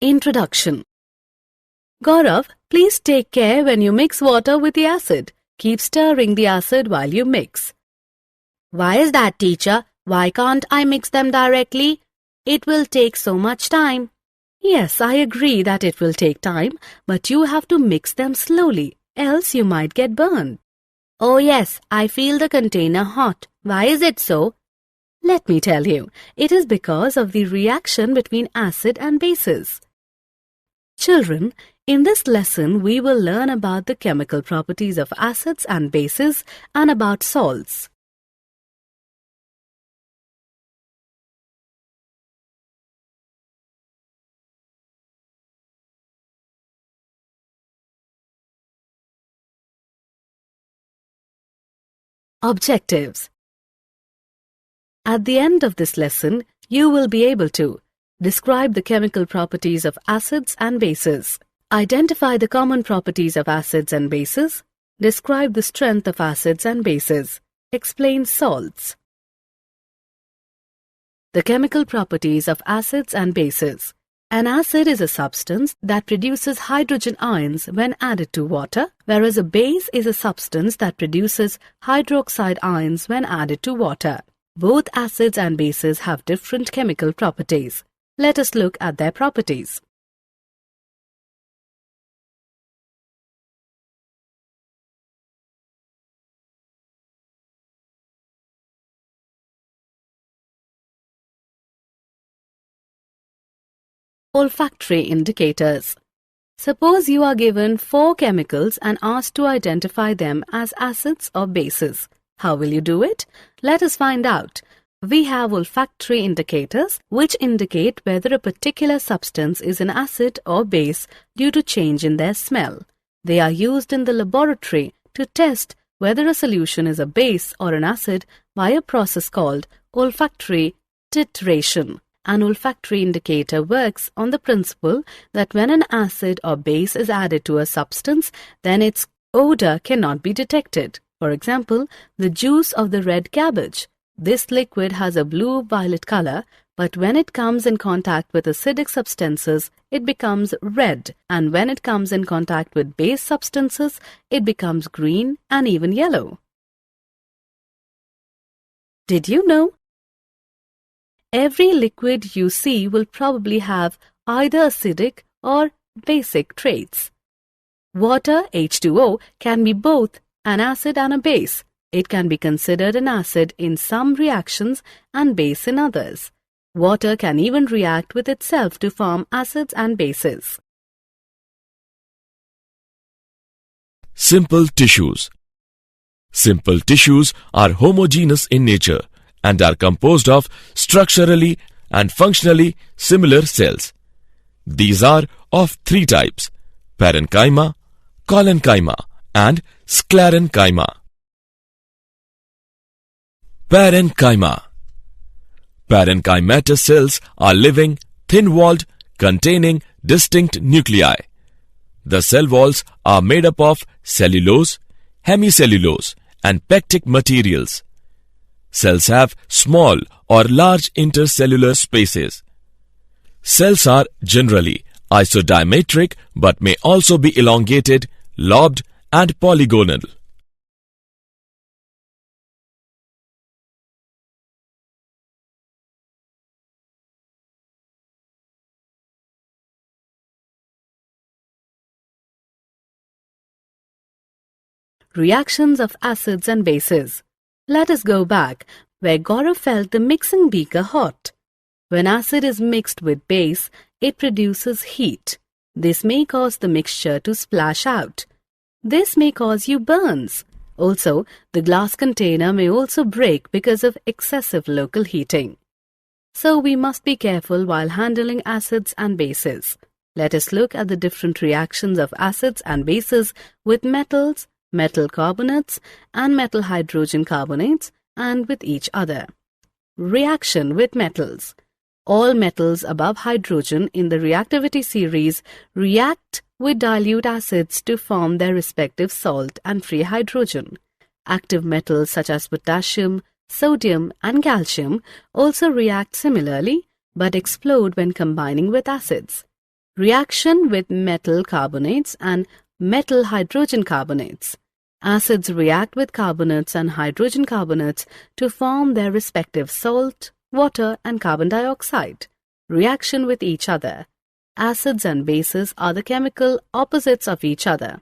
Introduction. Gaurav, please take care when you mix water with the acid. Keep stirring the acid while you mix. Why is that, teacher? Why can't I mix them directly? It will take so much time. Yes, I agree that it will take time, but you have to mix them slowly, else you might get burned. Oh yes, I feel the container hot. Why is it so? Let me tell you, it is because of the reaction between acid and bases. Children, in this lesson we will learn about the chemical properties of acids and bases and about salts. Objectives. At the end of this lesson, you will be able to describe the chemical properties of acids and bases, identify the common properties of acids and bases, describe the strength of acids and bases, explain salts. The chemical properties of acids and bases. An acid is a substance that produces hydrogen ions when added to water, whereas a base is a substance that produces hydroxide ions when added to water. Both acids and bases have different chemical properties. Let us look at their properties. Olfactory indicators. Suppose you are given 4 chemicals and asked to identify them as acids or bases. How will you do it? Let us find out. We have olfactory indicators which indicate whether a particular substance is an acid or base due to change in their smell. They are used in the laboratory to test whether a solution is a base or an acid by a process called olfactory titration. An olfactory indicator works on the principle that when an acid or base is added to a substance, then its odor cannot be detected. For example, the juice of the red cabbage. This liquid has a blue-violet color, but when it comes in contact with acidic substances, it becomes red, and when it comes in contact with base substances, it becomes green and even yellow. Did you know? Every liquid you see will probably have either acidic or basic traits. Water, H2O, can be both an acid and a base. It can be considered an acid in some reactions and base in others. Water can even react with itself to form acids and bases. Simple tissues. Simple tissues are homogeneous in nature and are composed of structurally and functionally similar cells. These are of 3 types: parenchyma, collenchyma, and sclerenchyma. Parenchyma. Parenchymatous cells are living, thin-walled, containing distinct nuclei. The cell walls are made up of cellulose, hemicellulose, and pectic materials. Cells have small or large intercellular spaces. Cells are generally isodiametric but may also be elongated, lobed, and polygonal. Reactions of acids and bases. Let us go back where Gaurav felt the mixing beaker hot. When acid is mixed with base, it produces heat. This may cause the mixture to splash out. This may cause you burns. Also, the glass container may also break because of excessive local heating. So we must be careful while handling acids and bases. Let us look at the different reactions of acids and bases with metals, metal carbonates, and metal hydrogen carbonates, and with each other. Reaction with metals. All metals above hydrogen in the reactivity series react with dilute acids to form their respective salt and free hydrogen. Active metals such as potassium, sodium, and calcium also react similarly but explode when combining with acids. Reaction with metal carbonates and metal hydrogen carbonates. Acids react with carbonates and hydrogen carbonates to form their respective salt, water, and carbon dioxide. Reaction with each other. Acids and bases are the chemical opposites of each other.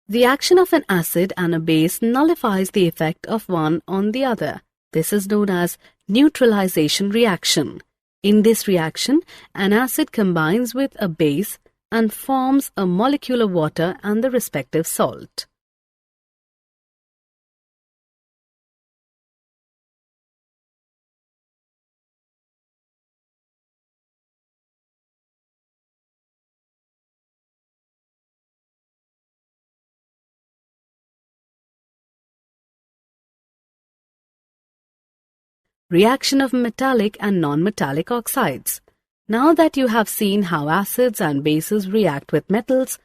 The action of an acid and a base nullifies the effect of one on the other. This is known as neutralization reaction. In this reaction, an acid combines with a base and forms a molecule of water and the respective salt. Reaction of metallic and non-metallic oxides. Now that you have seen how acids and bases react with metals,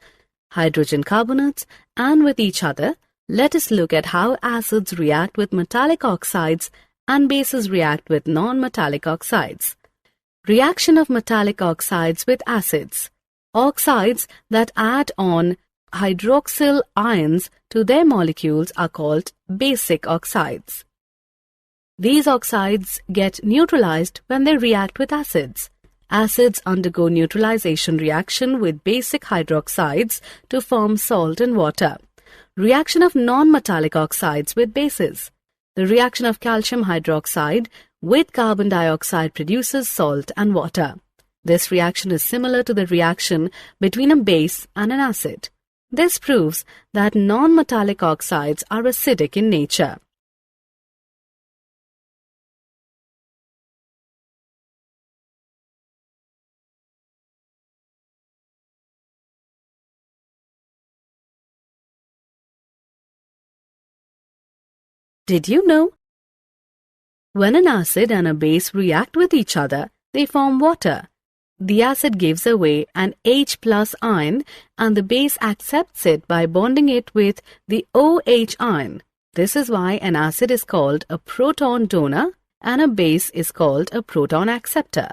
hydrogen carbonates, and with each other, let us look at how acids react with metallic oxides and bases react with non-metallic oxides. Reaction of metallic oxides with acids. Oxides that add on hydroxyl ions to their molecules are called basic oxides. These oxides get neutralized when they react with acids. Acids undergo neutralization reaction with basic hydroxides to form salt and water. Reaction of non-metallic oxides with bases. The reaction of calcium hydroxide with carbon dioxide produces salt and water. This reaction is similar to the reaction between a base and an acid. This proves that non-metallic oxides are acidic in nature. Did you know? When an acid and a base react with each other, they form water. The acid gives away an H+ ion and the base accepts it by bonding it with the OH ion. This is why an acid is called a proton donor and a base is called a proton acceptor.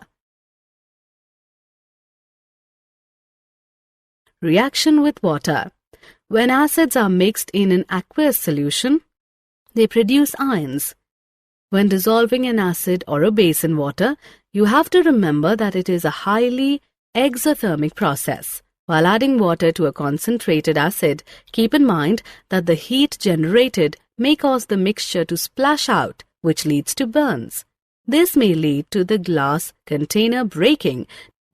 Reaction with water. When acids are mixed in an aqueous solution, they produce ions. When dissolving an acid or a base in water, you have to remember that it is a highly exothermic process. While adding water to a concentrated acid, keep in mind that the heat generated may cause the mixture to splash out, which leads to burns. This may lead to the glass container breaking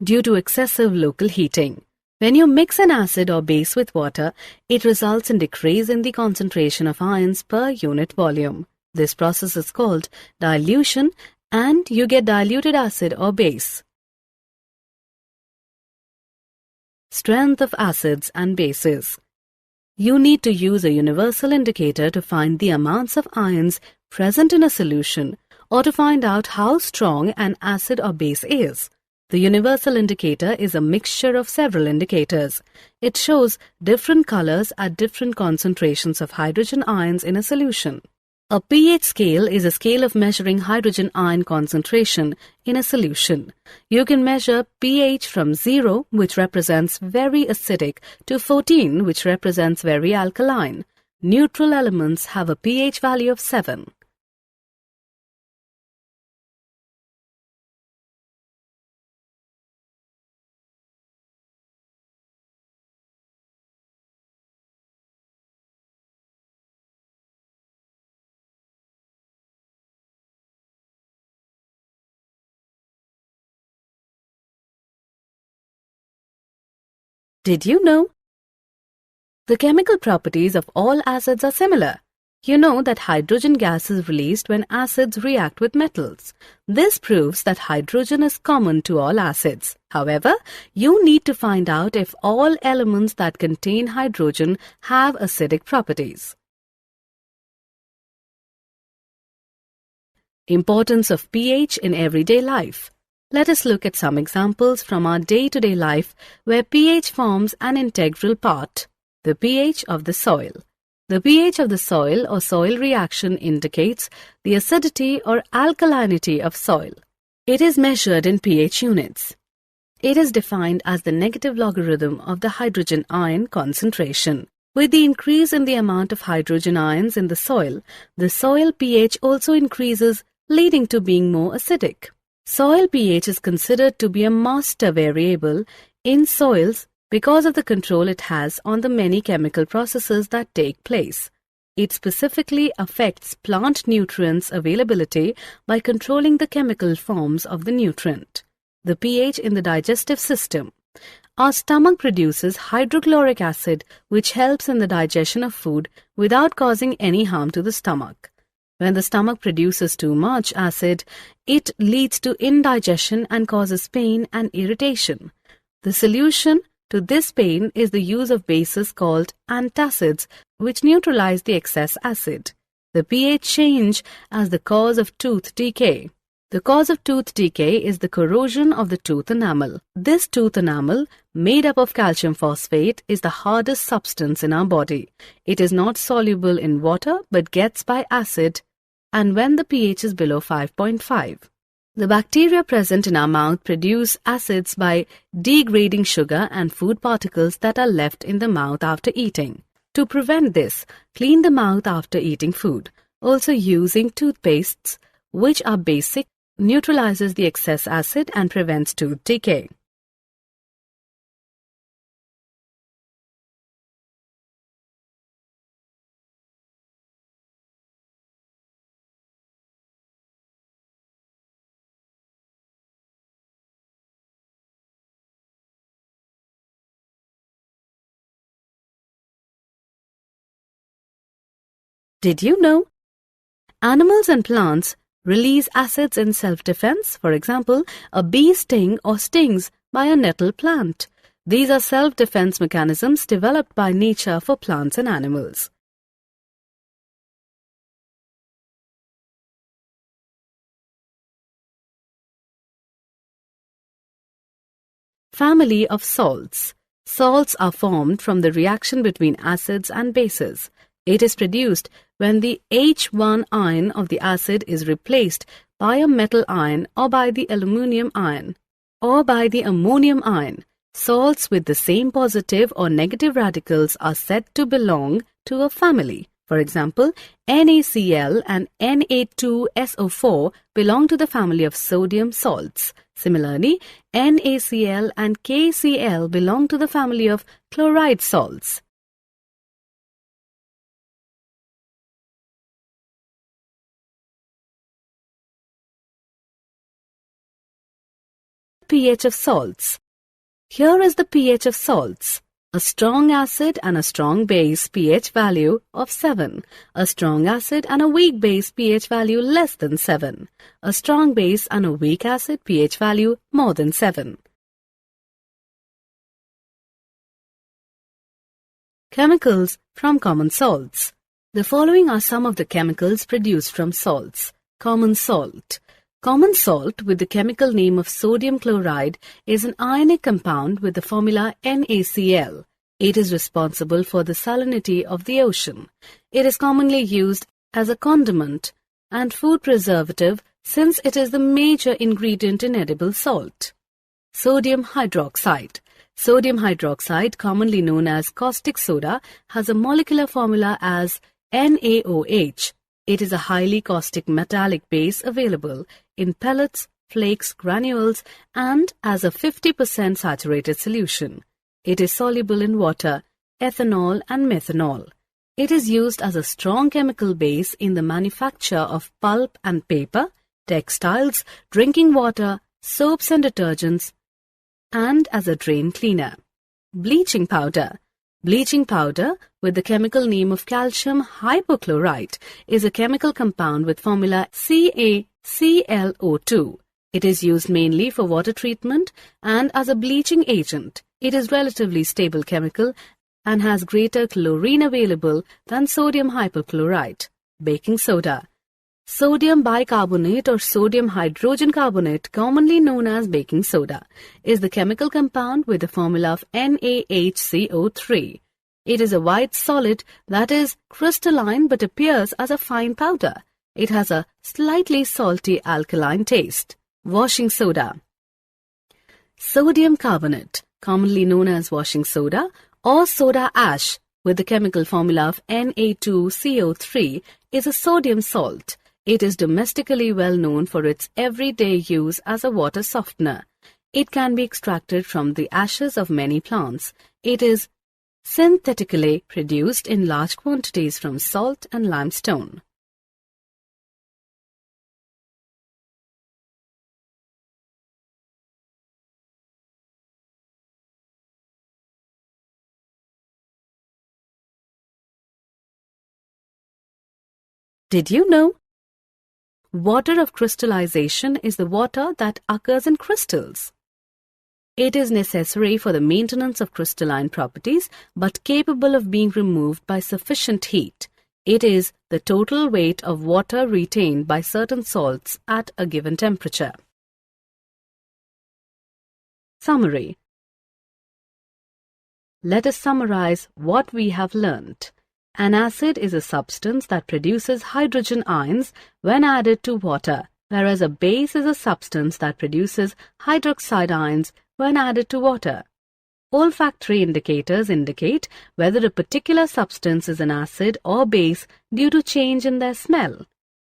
due to excessive local heating. When you mix an acid or base with water, it results in decrease in the concentration of ions per unit volume. This process is called dilution and you get diluted acid or base. Strength of acids and bases. You need to use a universal indicator to find the amounts of ions present in a solution or to find out how strong an acid or base is. The universal indicator is a mixture of several indicators. It shows different colors at different concentrations of hydrogen ions in a solution. A pH scale is a scale of measuring hydrogen ion concentration in a solution. You can measure pH from 0, which represents very acidic, to 14, which represents very alkaline. Neutral elements have a pH value of 7. Did you know? The chemical properties of all acids are similar. You know that hydrogen gas is released when acids react with metals. This proves that hydrogen is common to all acids. However, you need to find out if all elements that contain hydrogen have acidic properties. Importance of pH in everyday life. Let us look at some examples from our day-to-day life where pH forms an integral part. The pH of the soil. The pH of the soil or soil reaction indicates the acidity or alkalinity of soil. It is measured in pH units. It is defined as the negative logarithm of the hydrogen ion concentration. With the increase in the amount of hydrogen ions in the soil pH also increases, leading to being more acidic. Soil pH is considered to be a master variable in soils because of the control it has on the many chemical processes that take place. It specifically affects plant nutrients availability by controlling the chemical forms of the nutrient. The pH in the digestive system. Our stomach produces hydrochloric acid, which helps in the digestion of food without causing any harm to the stomach. When the stomach produces too much acid, it leads to indigestion and causes pain and irritation. The solution to this pain is the use of bases called antacids, which neutralize the excess acid. The pH change as the cause of tooth decay. The cause of tooth decay is the corrosion of the tooth enamel. This tooth enamel, made up of calcium phosphate, is the hardest substance in our body. It is not soluble in water but gets by acid, and when the pH is below 5.5. The bacteria present in our mouth produce acids by degrading sugar and food particles that are left in the mouth after eating. To prevent this, clean the mouth after eating food. Also, using toothpastes, which are basic, neutralizes the excess acid and prevents tooth decay. Did you know? Animals and plants release acids in self-defense. For example, a bee stings by a nettle plant. These are self-defense mechanisms developed by nature for plants and animals. Family of salts. Salts are formed from the reaction between acids and bases. It is produced when the H1 ion of the acid is replaced by a metal ion or by the aluminum ion or by the ammonium ion. Salts with the same positive or negative radicals are said to belong to a family. For example, NaCl and Na2SO4 belong to the family of sodium salts. Similarly, NaCl and KCl belong to the family of chloride salts. pH of salts. Here is the pH of salts. A strong acid and a strong base pH value of 7. A strong acid and a weak base pH value less than 7. A strong base and a weak acid pH value more than 7. Chemicals from common salts. The following are some of the chemicals produced from salts. Common salt. Common salt with the chemical name of sodium chloride is an ionic compound with the formula NaCl. It is responsible for the salinity of the ocean. It is commonly used as a condiment and food preservative since it is the major ingredient in edible salt. Sodium hydroxide. Sodium hydroxide, commonly known as caustic soda, has a molecular formula as NaOH. It is a highly caustic metallic base available in pellets, flakes, granules, and as a 50% saturated solution. It is soluble in water, ethanol, and methanol. It is used as a strong chemical base in the manufacture of pulp and paper, textiles, drinking water, soaps and detergents, and as a drain cleaner. Bleaching powder. Bleaching powder, with the chemical name of calcium hypochlorite, is a chemical compound with formula CaClO2. It is used mainly for water treatment and as a bleaching agent. It is relatively stable chemical and has greater chlorine available than sodium hypochlorite. Baking soda. Sodium bicarbonate or sodium hydrogen carbonate, commonly known as baking soda, is the chemical compound with the formula of NaHCO3. It is a white solid that is crystalline but appears as a fine powder. It has a slightly salty alkaline taste. Washing soda. Sodium carbonate, commonly known as washing soda, or soda ash with the chemical formula of Na2CO3, is a sodium salt. It is domestically well known for its everyday use as a water softener. It can be extracted from the ashes of many plants. It is synthetically produced in large quantities from salt and limestone. Did you know? Water of crystallization is the water that occurs in crystals. It is necessary for the maintenance of crystalline properties but capable of being removed by sufficient heat. It is the total weight of water retained by certain salts at a given temperature. Summary. Let us summarize what we have learnt. An acid is a substance that produces hydrogen ions when added to water, whereas a base is a substance that produces hydroxide ions when added to water. Olfactory indicators indicate whether a particular substance is an acid or base due to change in their smell.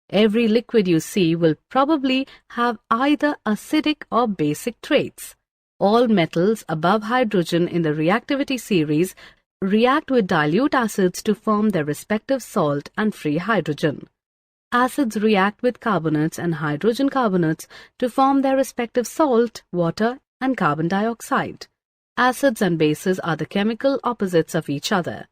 Every liquid you see will probably have either acidic or basic traits. All metals above hydrogen in the reactivity series react with dilute acids to form their respective salt and free hydrogen. Acids react with carbonates and hydrogen carbonates to form their respective salt, water, and carbon dioxide. Acids and bases are the chemical opposites of each other.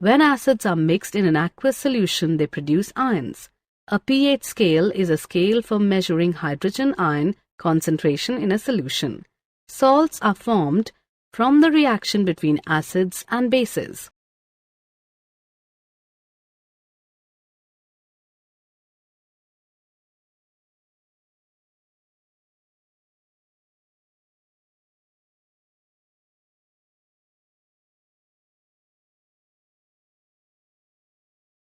When acids are mixed in an aqueous solution, they produce ions. A pH scale is a scale for measuring hydrogen ion concentration in a solution. Salts are formed from the reaction between acids and bases.